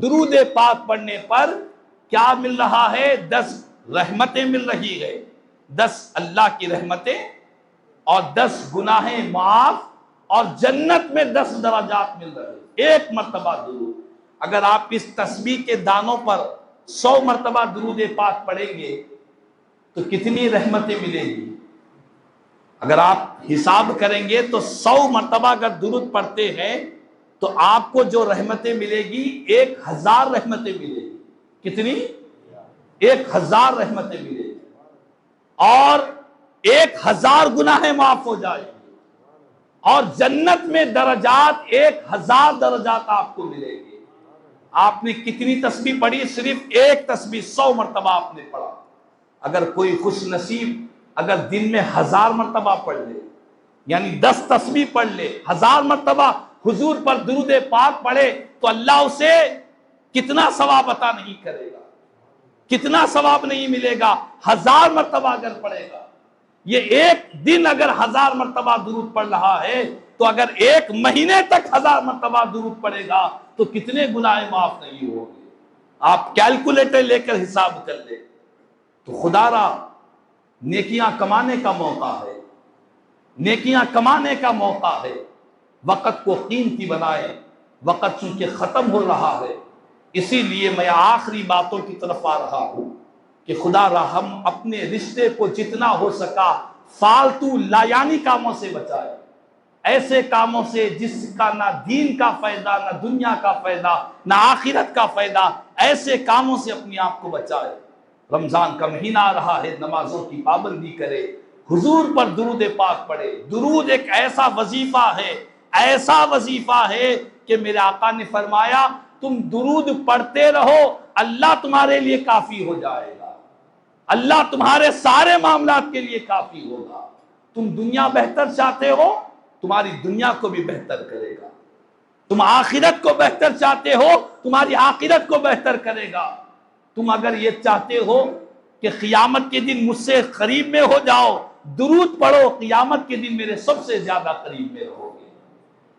درود پاک پڑھنے پر کیا مل رہا ہے؟ 10 رحمتیں مل رہی ہے، 10 اللہ کی رحمتیں اور 10 گناہیں معاف اور جنت میں 10 درجات مل رہے ہیں، ایک مرتبہ درود۔ اگر آپ اس تسبیح کے دانوں پر 100 مرتبہ درود پاک پڑھیں گے تو کتنی رحمتیں ملیں گی؟ اگر آپ حساب کریں گے تو 100 مرتبہ اگر درود پڑھتے ہیں تو آپ کو جو رحمتیں ملے گی 1000 رحمتیں ملے گی۔ کتنی؟ 1000 رحمتیں ملے گی، اور 1000 گناہیں معاف ہو جائیں گی، اور جنت میں درجات 1000 درجات آپ کو ملے گی۔ آپ نے کتنی تسبیح پڑھی؟ صرف ایک تسبیح 100 مرتبہ آپ نے پڑھا۔ اگر کوئی خوش نصیب اگر دن میں 1000 مرتبہ پڑھ لے، یعنی 10 تسبیح پڑھ لے، 1000 مرتبہ حضور پر درود پاک پڑھے، تو اللہ اسے کتنا ثواب عطا نہیں کرے گا، کتنا ثواب نہیں ملے گا؟ 1000 مرتبہ اگر پڑھے گا، یہ ایک دن اگر 1000 مرتبہ درود پڑھ رہا ہے تو اگر ایک مہینے تک 1000 مرتبہ درود پڑھے گا تو کتنے گناہ معاف نہیں ہوں گے؟ آپ کیلکولیٹر لے کر حساب کر لیں۔ تو خدا را نیکیاں کمانے کا موقع ہے، نیکیاں کمانے کا موقع ہے۔ وقت کو قیمتی بنائیں، وقت چونکہ ختم ہو رہا ہے، اسی لیے میں آخری باتوں کی طرف آ رہا ہوں کہ خدا را ہم اپنے رشتے کو جتنا ہو سکا فالتو لایانی کاموں سے بچائیں، ایسے کاموں سے جس کا نہ دین کا فائدہ، نہ دنیا کا فائدہ، نہ آخرت کا فائدہ، ایسے کاموں سے اپنے آپ کو بچائے۔ رمضان کا مہینہ آ رہا ہے، نمازوں کی پابندی کرے، حضور پر درود پاک پڑھے۔ درود ایک ایسا وظیفہ ہے، ایسا وظیفہ ہے کہ میرے آقا نے فرمایا تم درود پڑھتے رہو، اللہ تمہارے لیے کافی ہو جائے گا، اللہ تمہارے سارے معاملات کے لیے کافی ہوگا۔ تم دنیا بہتر چاہتے ہو، تمہاری دنیا کو بھی بہتر کرے گا۔ تم آخرت کو بہتر چاہتے ہو، تمہاری آخرت کو بہتر کرے گا۔ تم اگر یہ چاہتے ہو کہ قیامت کے دن مجھ سے قریب میں ہو جاؤ، درود پڑھو، قیامت کے دن میرے سب سے زیادہ قریب میں رہو گے۔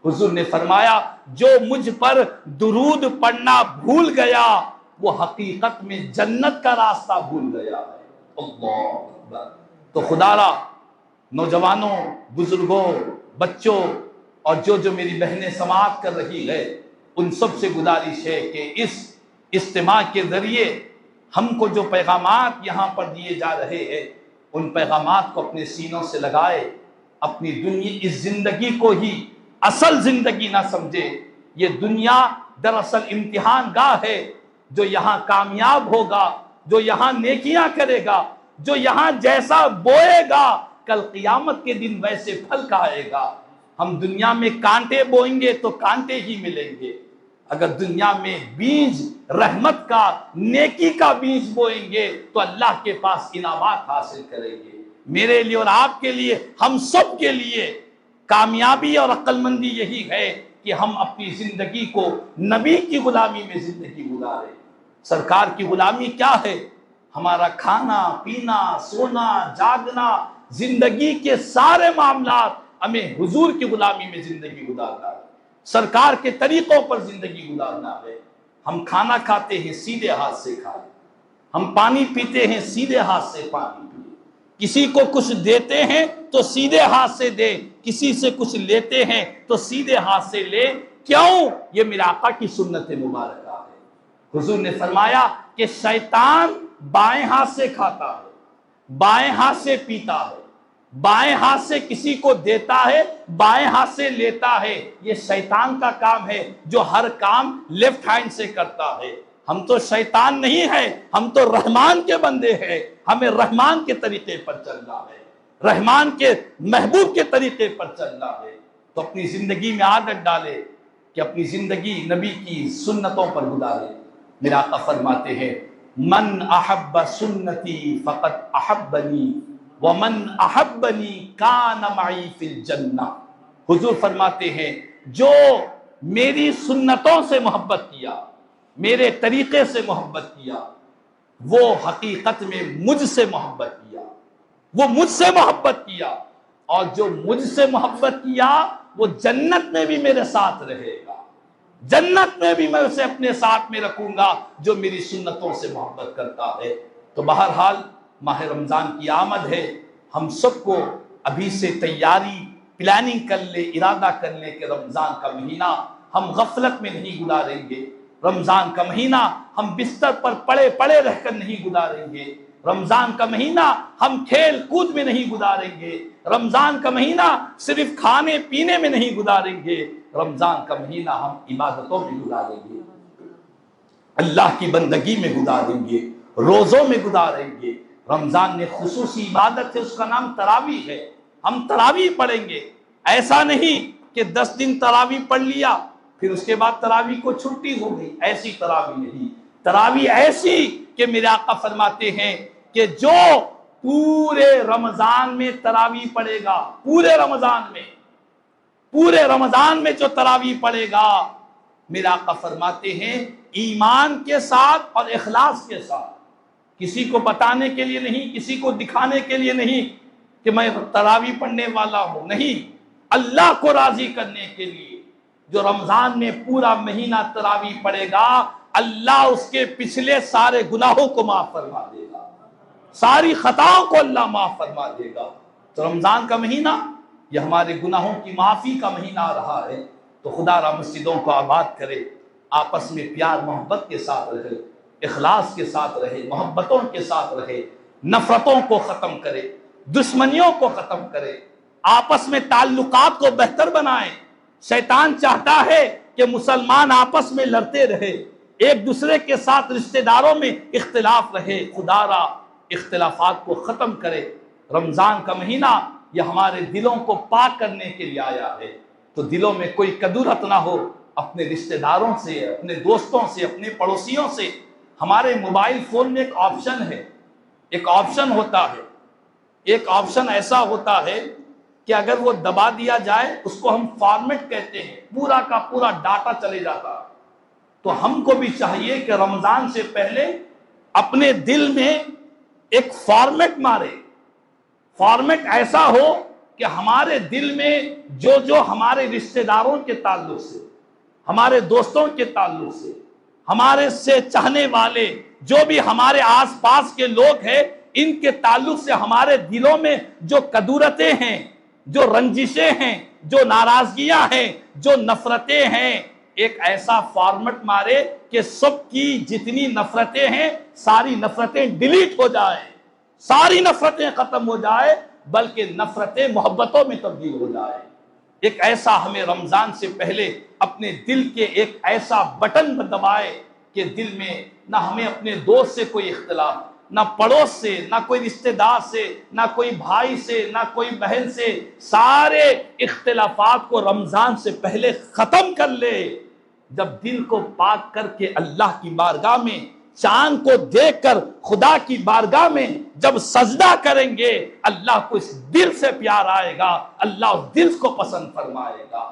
حضور نے فرمایا جو مجھ پر درود پڑھنا بھول گیا وہ حقیقت میں جنت کا راستہ بھول گیا ہے۔ اللہ اکبر۔ تو خدا را نوجوانوں، بزرگوں، بچوں اور جو میری بہنیں سماعت کر رہی ہے، ان سب سے گزارش ہے کہ اس اجتماع کے ذریعے ہم کو جو پیغامات یہاں پر دیے جا رہے ہیں ان پیغامات کو اپنے سینوں سے لگائے، اپنی دنیا اس زندگی کو ہی اصل زندگی نہ سمجھے۔ یہ دنیا دراصل امتحان گاہ ہے، جو یہاں کامیاب ہوگا، جو یہاں نیکیاں کرے گا، جو یہاں جیسا بوئے گا کل قیامت کے دن ویسے پھل کھائے گا۔ ہم دنیا میں کانٹے بوئیں گے تو کانٹے ہی ملیں گے، اگر دنیا میں بیج رحمت کا، نیکی کا بیج بوئیں گے تو اللہ کے پاس انعامات حاصل کریں گے۔ میرے لیے اور آپ کے لیے، ہم سب کے لیے کامیابی اور عقل مندی یہی ہے کہ ہم اپنی زندگی کو نبی کی غلامی میں زندگی گزاریں۔ سرکار کی غلامی کیا ہے؟ ہمارا کھانا، پینا، سونا، جاگنا، زندگی کے سارے معاملات ہمیں حضور کی غلامی میں زندگی گزارنا ہے، سرکار کے طریقوں پر زندگی گزارنا ہے۔ ہم کھانا کھاتے ہیں سیدھے ہاتھ سے کھائیں، ہم پانی پیتے ہیں سیدھے ہاتھ سے پانی پییں، کسی کو کچھ دیتے ہیں تو سیدھے ہاتھ سے دیں، کسی سے کچھ لیتے ہیں تو سیدھے ہاتھ سے لیں۔ کیوں؟ یہ میرے آقا کی سنت مبارکہ ہے۔ حضور نے فرمایا کہ شیطان بائیں ہاتھ سے کھاتا ہے، بائیں ہاتھ سے پیتا ہے، بائیں ہاتھ سے کسی کو دیتا ہے، بائیں ہاتھ سے لیتا ہے۔ یہ شیطان کا کام ہے جو ہر کام لیفٹ ہینڈ سے کرتا ہے۔ ہم تو شیطان نہیں ہے، ہم تو رحمان کے بندے ہیں، ہمیں رحمان کے طریقے پر چلنا ہے، رحمان کے محبوب کے طریقے پر چلنا ہے۔ تو اپنی زندگی میں عادت ڈالے کہ اپنی زندگی نبی کی سنتوں پر گزارے۔ میرا آقا فرماتے ہیں من احب سنتی فقد احبنی ومن احبنی کان معی فی الجنہ۔ حضور فرماتے ہیں جو میری سنتوں سے محبت کیا، میرے طریقے سے محبت کیا، وہ حقیقت میں مجھ سے محبت کیا، وہ مجھ سے محبت کیا، اور جو مجھ سے محبت کیا وہ جنت میں بھی میرے ساتھ رہے گا، جنت میں بھی میں اسے اپنے ساتھ میں رکھوں گا جو میری سنتوں سے محبت کرتا ہے۔ تو بہرحال ماہ رمضان کی آمد ہے، ہم سب کو ابھی سے تیاری پلاننگ کر لے، ارادہ کر لے کہ رمضان کا مہینہ ہم غفلت میں نہیں گزاریں گے، رمضان کا مہینہ ہم بستر پر پڑے پڑے رہ کر نہیں گزاریں گے، رمضان کا مہینہ ہم کھیل کود میں نہیں گزاریں گے، رمضان کا مہینہ صرف کھانے پینے میں نہیں گزاریں گے، رمضان کا مہینہ ہم عبادتوں میں گزاریں گے، اللہ کی بندگی میں گزاریں گے، روزوں میں گزاریں گے۔ رمضان میں خصوصی عبادت ہے، اس کا نام تراویح ہے، ہم تراویح پڑھیں گے۔ ایسا نہیں کہ 10 دن تراویح پڑھ لیا پھر اس کے بعد تراویح کو چھٹی ہو گئی، ایسی تراویح نہیں۔ تراویح ایسی کہ میرے آقا فرماتے ہیں کہ جو پورے رمضان میں تراویح پڑھے گا، پورے رمضان میں جو تراویح پڑھے گا، میرے آقا فرماتے ہیں ایمان کے ساتھ اور اخلاص کے ساتھ، کسی کو بتانے کے لیے نہیں، کسی کو دکھانے کے لیے نہیں کہ میں تراویح پڑھنے والا ہوں، نہیں، اللہ کو راضی کرنے کے لیے جو رمضان میں پورا مہینہ تراویح پڑھے گا، اللہ اس کے پچھلے سارے گناہوں کو معاف فرما دے گا، ساری خطاؤں کو اللہ معاف فرما دے گا۔ تو رمضان کا مہینہ یہ ہمارے گناہوں کی معافی کا مہینہ آ رہا ہے، تو خدا را مسجدوں کو آباد کرے، آپس میں پیار محبت کے ساتھ رہے، اخلاص کے ساتھ رہے، محبتوں کے ساتھ رہے، نفرتوں کو ختم کرے، دشمنیوں کو ختم کرے، آپس میں تعلقات کو بہتر بنائیں۔ شیطان چاہتا ہے کہ مسلمان آپس میں لڑتے رہے، ایک دوسرے کے ساتھ رشتہ داروں میں اختلاف رہے، خدا را اختلافات کو ختم کرے۔ رمضان کا مہینہ یہ ہمارے دلوں کو پاک کرنے کے لیے آیا ہے، تو دلوں میں کوئی کدورت نہ ہو، اپنے رشتہ داروں سے، اپنے دوستوں سے، اپنے پڑوسیوں سے۔ ہمارے موبائل فون میں ایک آپشن ہے، ایک آپشن ہوتا ہے، ایک آپشن ایسا ہوتا ہے کہ اگر وہ دبا دیا جائے اس کو ہم فارمیٹ کہتے ہیں، پورا کا پورا ڈاٹا چلے جاتا ہے۔ تو ہم کو بھی چاہیے کہ رمضان سے پہلے اپنے دل میں ایک فارمیٹ مارے، فارمیٹ ایسا ہو کہ ہمارے دل میں جو ہمارے رشتہ داروں کے تعلق سے، ہمارے دوستوں کے تعلق سے، ہمارے سے چاہنے والے جو بھی ہمارے آس پاس کے لوگ ہیں، ان کے تعلق سے ہمارے دلوں میں جو کدورتیں ہیں، جو رنجشیں ہیں، جو ناراضگیاں ہیں، جو نفرتیں ہیں، ایک ایسا فارمیٹ مارے کہ سب کی جتنی نفرتیں ہیں ساری نفرتیں ڈیلیٹ ہو جائیں، ساری نفرتیں ختم ہو جائے، بلکہ نفرتیں محبتوں میں تبدیل ہو جائے۔ ایک ایسا ہمیں رمضان سے پہلے اپنے دل کے ایک ایسا بٹن دبائے کہ دل میں نہ ہمیں اپنے دوست سے کوئی اختلاف، نہ پڑوس سے، نہ کوئی رشتہ دار سے، نہ کوئی بھائی سے، نہ کوئی بہن سے، سارے اختلافات کو رمضان سے پہلے ختم کر لے۔ جب دل کو پاک کر کے اللہ کی بارگاہ میں چاند کو دیکھ کر خدا کی بارگاہ میں جب سجدہ کریں گے، اللہ کو اس دل سے پیار آئے گا، اللہ اس دل کو پسند فرمائے گا۔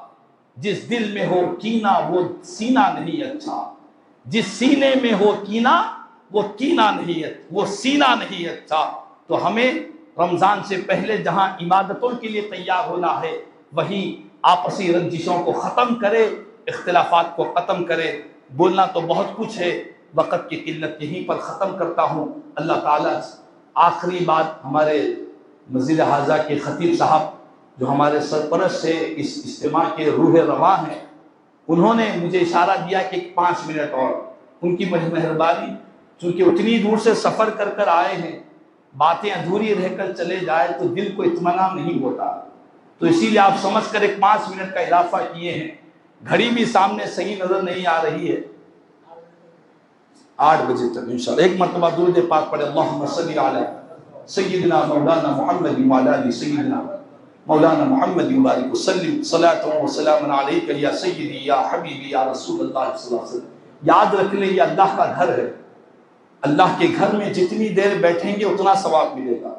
جس دل میں ہو کینہ وہ سینہ نہیں اچھا، جس سینے میں ہو کینہ وہ کینہ نہیں، وہ سینہ نہیں اچھا۔ تو ہمیں رمضان سے پہلے جہاں عبادتوں کے لیے تیار ہونا ہے، وہیں آپسی رنجشوں کو ختم کرے، اختلافات کو ختم کرے۔ بولنا تو بہت کچھ ہے، وقت کی قلت یہیں پر ختم کرتا ہوں۔ اللہ تعالیٰ آخری بات ہمارے مسجد حاضرہ کے خطیب صاحب جو ہمارے سرپرست سے اس اجتماع کے روح رواں ہیں، انہوں نے مجھے اشارہ دیا کہ 5 منٹ اور ان کی مہربانی، چونکہ اتنی دور سے سفر کر کر آئے ہیں، باتیں ادھوری رہ کر چلے جائے تو دل کو اطمینان نہیں ہوتا، تو اسی لیے آپ سمجھ کر ایک 5 منٹ کا اضافہ کیے ہیں۔ گھڑی بھی سامنے صحیح نظر نہیں آ رہی ہے، 8 بجے تک انشاءاللہ ایک مرتبہ درود پاک پڑھے، اللہم صلی علی سیدنا مولانا محمد وعلی آل سیدنا مولانا محمد وبارک وسلم، صلاۃ و سلام علیک یا سیدی یا حبیبی یا رسول اللہ صلی اللہ علیہ وسلم۔ یاد رکھ لیں یہ اللہ کا گھر ہے، اللہ کے گھر میں جتنی دیر بیٹھیں گے اتنا ثواب ملے گا۔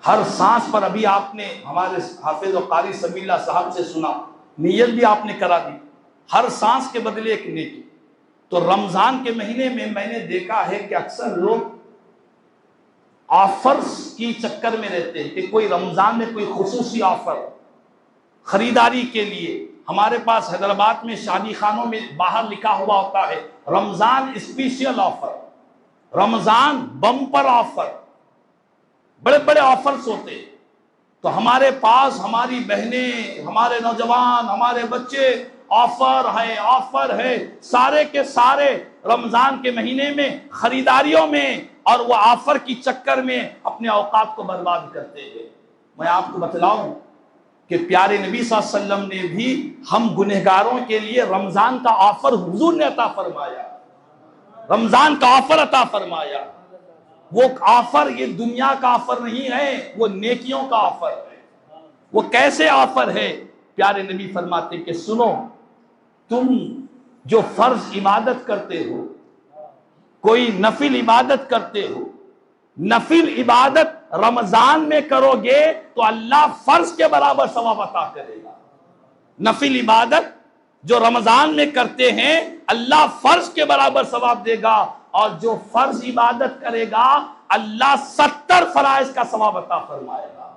ہر سانس پر، ابھی آپ نے ہمارے حافظ و قاری سمیع اللہ صاحب سے سنا، نیت بھی آپ نے کرا دی، ہر سانس کے بدلے ایک نیکی۔ تو رمضان کے مہینے میں میں نے دیکھا ہے کہ اکثر لوگ آفرز کی چکر میں رہتے ہیں کہ کوئی رمضان میں کوئی خصوصی آفر خریداری کے لیے۔ ہمارے پاس حیدرآباد میں شادی خانوں میں باہر لکھا ہوا ہوتا ہے رمضان اسپیشل آفر، رمضان بمپر آفر، بڑے بڑے آفرز ہوتے ہیں۔ تو ہمارے پاس ہماری بہنیں، ہمارے نوجوان، ہمارے بچے آفر ہے سارے کے سارے رمضان کے مہینے میں خریداریوں میں اور وہ آفر کی چکر میں اپنے اوقات کو برباد کرتے ہیں۔ میں آپ کو بتلاؤں کہ پیارے نبی صلی اللہ علیہ وسلم نے بھی ہم گنہگاروں کے لیے رمضان کا آفر حضور نے عطا فرمایا، رمضان کا آفر عطا فرمایا۔ وہ آفر یہ دنیا کا آفر نہیں ہے، وہ نیکیوں کا آفر ہے۔ وہ کیسے آفر ہے؟ پیارے نبی فرماتے کہ سنو، تم جو فرض عبادت کرتے ہو، کوئی نفل عبادت کرتے ہو، نفل عبادت رمضان میں کرو گے تو اللہ فرض کے برابر ثواب عطا کرے گا۔ نفل عبادت جو رمضان میں کرتے ہیں اللہ فرض کے برابر ثواب دے گا، اور جو فرض عبادت کرے گا اللہ 70 فرائض کا ثواب عطا فرمائے گا۔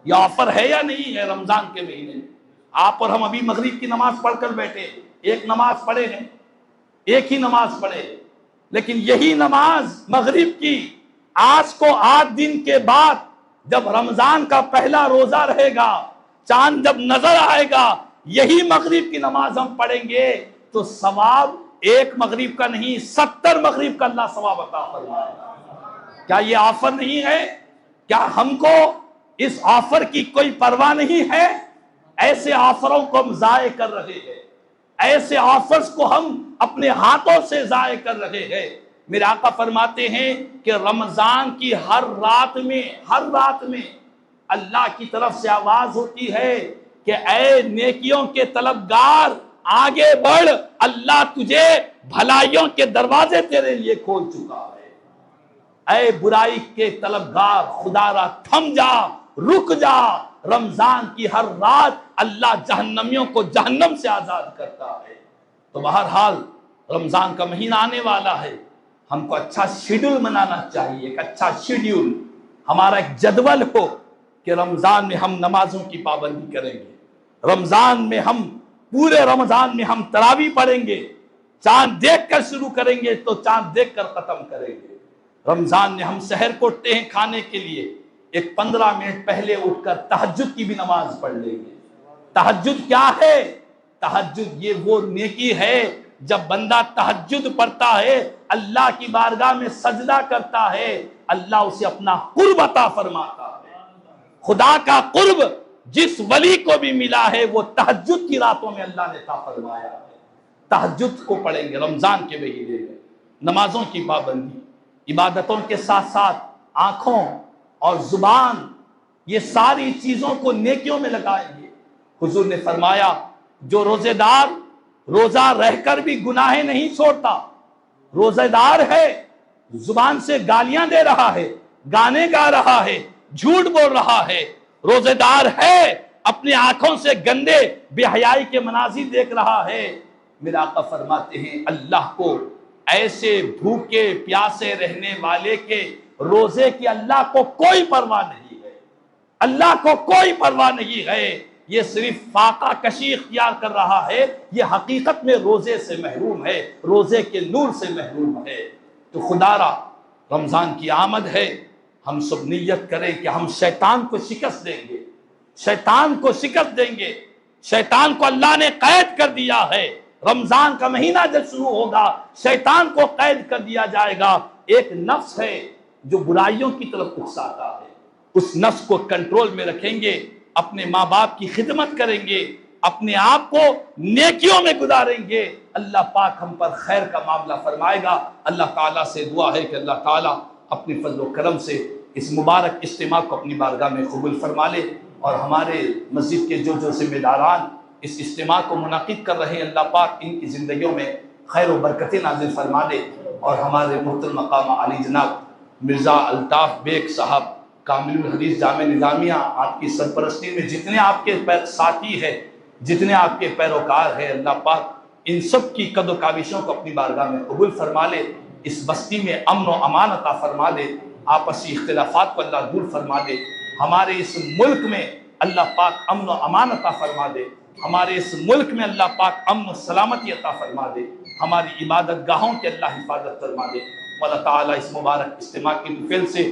یہ آفر ہے یا نہیں ہے رمضان کے مہینے میں؟ آپ اور ہم ابھی مغرب کی نماز پڑھ کر بیٹھے، ایک نماز پڑھے ہیں، ایک ہی نماز پڑھے، لیکن یہی نماز مغرب کی آج کو 8 دن کے بعد جب رمضان کا پہلا روزہ رہے گا، چاند جب نظر آئے گا، یہی مغرب کی نماز ہم پڑھیں گے تو ثواب ایک مغرب کا نہیں 70 مغرب کا اللہ ثواب عطا فرمائے گا۔ کیا یہ آفر نہیں ہے؟ کیا ہم کو اس آفر کی کوئی پرواہ نہیں ہے؟ ایسے آفروں کو ہم ضائع کر رہے ہیں، ایسے آفرز کو ہم اپنے ہاتھوں سے ضائع کر رہے ہیں۔ میرے آقا فرماتے ہیں کہ رمضان کی ہر رات میں اللہ کی طرف سے آواز ہوتی ہے کہ اے نیکیوں کے طلبگار آگے بڑھ، اللہ تجھے بھلائیوں کے دروازے تیرے لیے کھول چکا ہے۔ اے برائی کے طلبگار خدا را تھم جا، رک جا، رمضان کی ہر رات اللہ جہنمیوں کو جہنم سے آزاد کرتا ہے۔ تو بہرحال رمضان کا مہینہ آنے والا ہے، ہم کو اچھا شیڈول بنانا چاہیے، ایک اچھا شیڈول، ہمارا ایک جدول ہو کہ رمضان میں ہم نمازوں کی پابندی کریں گے، رمضان میں ہم پورے رمضان میں ہم تراویح پڑھیں گے، چاند دیکھ کر شروع کریں گے تو چاند دیکھ کر ختم کریں گے۔ رمضان میں ہم سحر کو اٹھتے ہیں کھانے کے لیے، ایک 15 منٹ پہلے اٹھ کر تہجد کی بھی نماز پڑھ لیں گے۔ تہجد کیا ہے؟ تہجد یہ وہ نیکی ہے جب بندہ تہجد پڑھتا ہے، اللہ کی بارگاہ میں سجدہ کرتا ہے، اللہ اسے اپنا قرب عطا فرماتا ہے۔ خدا کا قرب جس ولی کو بھی ملا ہے وہ تہجد کی راتوں میں اللہ نے عطا فرمایا ہے۔ تہجد کو پڑھیں گے رمضان کے مہینے میں، نمازوں کی پابندی، عبادتوں کے ساتھ ساتھ آنکھوں اور زبان، یہ ساری چیزوں کو نیکیوں میں لگائیں گے۔ حضور نے فرمایا جو روزے دار روزہ رہ کر بھی گناہیں نہیں چھوڑتا، روزہ دار ہے زبان سے گالیاں دے رہا ہے، گانے گا رہا ہے، جھوٹ بول رہا ہے، روزہ دار ہے اپنی آنکھوں سے گندے بے حیائی کے مناظر دیکھ رہا ہے، میرے آقا فرماتے ہیں اللہ کو ایسے بھوکے پیاسے رہنے والے کے روزے کی اللہ کو کوئی پرواہ نہیں ہے، اللہ کو کوئی پرواہ نہیں ہے، یہ صرف فاقہ کشی اختیار کر رہا ہے، یہ حقیقت میں روزے سے محروم ہے، روزے کے نور سے محروم ہے۔ تو خدا را رمضان کی آمد ہے، ہم سب نیت کریں کہ ہم شیطان کو شکست دیں گے، شیطان کو شکست دیں گے۔ شیطان کو اللہ نے قید کر دیا ہے، رمضان کا مہینہ جب شروع ہوگا شیطان کو قید کر دیا جائے گا۔ ایک نفس ہے جو برائیوں کی طرف اکساتا ہے، اس نفس کو کنٹرول میں رکھیں گے، اپنے ماں باپ کی خدمت کریں گے، اپنے آپ کو نیکیوں میں گزاریں گے، اللہ پاک ہم پر خیر کا معاملہ فرمائے گا۔ اللہ تعالیٰ سے دعا ہے کہ اللہ تعالیٰ اپنے فضل و کرم سے اس مبارک اجتماع کو اپنی بارگاہ میں قبول فرما لے، اور ہمارے مسجد کے جو ذمہ داران اس اجتماع کو منعقد کر رہے ہیں، اللہ پاک ان کی زندگیوں میں خیر و برکتیں نازل فرما دے، اور ہمارے محترم مقام علی جناب مرزا الطاف بیگ صاحب کامل الحدیث جامع نظامیہ، آپ کی سرپرستی میں جتنے آپ کے ساتھی ہیں، جتنے آپ کے پیروکار ہیں، اللہ پاک ان سب کی قد و کاوشوں کو اپنی بارگاہ میں قبول فرما لے، اس بستی میں امن و امان عطا فرما دے، آپسی اختلافات کو اللہ دور فرما دے، ہمارے اس ملک میں اللہ پاک امن و امان عطا فرما دے، ہمارے اس ملک میں اللہ پاک امن و سلامتی عطا فرما دے، ہماری عبادت گاہوں کی اللہ حفاظت فرما دے۔ اللہ تعالیٰ اس مبارک اجتماع کی توفیق سے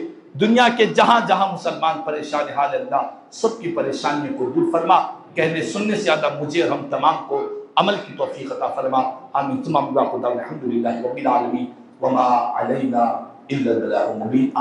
دنیا کے جہاں جہاں مسلمان پریشان حال اللہ سب کی پریشانیوں کو دور فرما، کہنے سننے سے زیادہ مجھے اور ہم تمام کو عمل کی توفیق عطا فرما۔ آمین۔ تمام دعا خدا الحمدللہ رب العالمین وما علینا الا البلاغ المبین۔